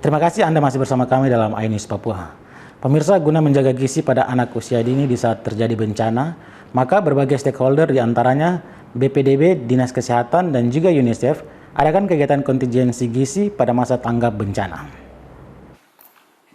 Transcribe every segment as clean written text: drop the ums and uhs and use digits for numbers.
Terima kasih Anda masih bersama kami dalam iNews Papua. Pemirsa, guna menjaga gizi pada anak usia dini di saat terjadi bencana, maka berbagai stakeholder diantaranya BPDB, Dinas Kesehatan, dan juga UNICEF adakan kegiatan kontingensi gizi pada masa tanggap bencana.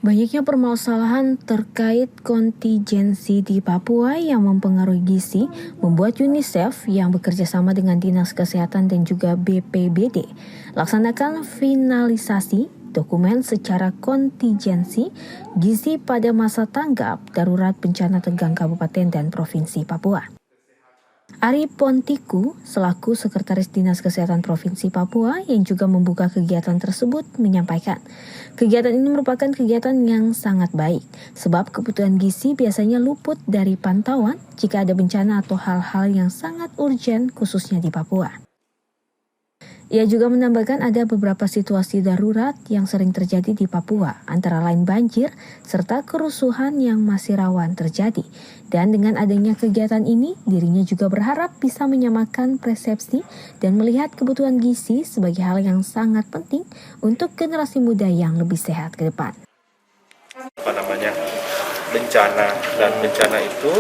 Banyaknya permasalahan terkait kontingensi di Papua yang mempengaruhi gizi membuat UNICEF yang bekerja sama dengan Dinas Kesehatan dan juga BPBD laksanakan finalisasi dokumen secara kontingensi gizi pada masa tanggap darurat bencana Tegang Kabupaten dan Provinsi Papua. Ari Pontiku, selaku Sekretaris Dinas Kesehatan Provinsi Papua yang juga membuka kegiatan tersebut, menyampaikan, kegiatan ini merupakan kegiatan yang sangat baik, sebab kebutuhan gizi biasanya luput dari pantauan jika ada bencana atau hal-hal yang sangat urgen khususnya di Papua. Ia juga menambahkan ada beberapa situasi darurat yang sering terjadi di Papua, antara lain banjir serta kerusuhan yang masih rawan terjadi. Dan dengan adanya kegiatan ini, dirinya juga berharap bisa menyamakan persepsi dan melihat kebutuhan gizi sebagai hal yang sangat penting untuk generasi muda yang lebih sehat ke depan. Bencana, dan bencana itu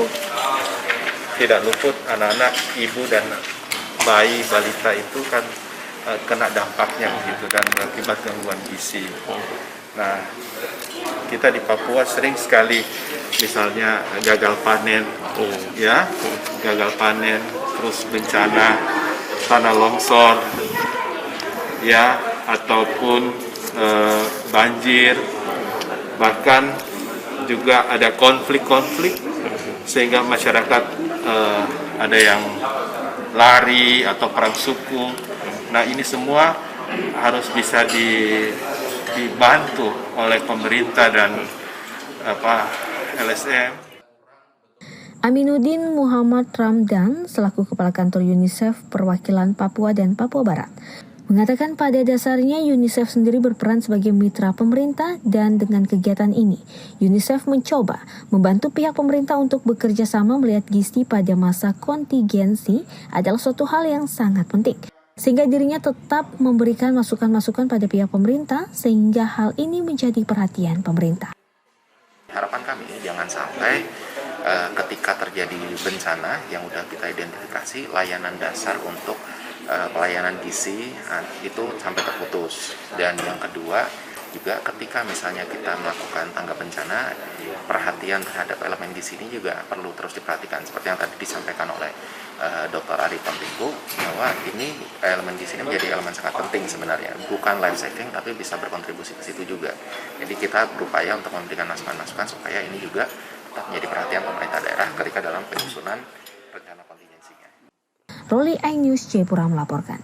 tidak luput anak-anak, ibu dan bayi balita itu kan kena dampaknya begitu dan berakibat gangguan gizi. Nah, kita di Papua sering sekali misalnya gagal panen, gagal panen, terus bencana tanah longsor, ataupun banjir, bahkan juga ada konflik-konflik sehingga masyarakat ada yang lari atau perang suku. Nah, ini semua harus bisa dibantu oleh pemerintah dan LSM. Aminuddin Muhammad Ramdan, selaku Kepala Kantor UNICEF Perwakilan Papua dan Papua Barat, mengatakan pada dasarnya UNICEF sendiri berperan sebagai mitra pemerintah dan dengan kegiatan ini, UNICEF mencoba membantu pihak pemerintah untuk bekerja sama melihat gizi pada masa kontingensi adalah suatu hal yang sangat penting. Sehingga dirinya tetap memberikan masukan-masukan pada pihak pemerintah sehingga hal ini menjadi perhatian pemerintah. Harapan kami jangan sampai ketika terjadi bencana yang sudah kita identifikasi, layanan dasar untuk pelayanan gizi itu sampai terputus. Dan yang kedua juga ketika misalnya kita melakukan tanggap bencana, perhatian terhadap elemen gizi ini juga perlu terus diperhatikan. Seperti yang tadi disampaikan oleh Dr. Ari Pontiku, bahwa ini elemen gizi ini menjadi elemen sangat penting sebenarnya, bukan life saving tapi bisa berkontribusi ke situ juga. Jadi kita berupaya untuk memberikan masukan-masukan supaya ini juga tetap menjadi perhatian pemerintah daerah ketika dalam penyusunan rencana kontingensinya. Roli iNews Jayapura melaporkan.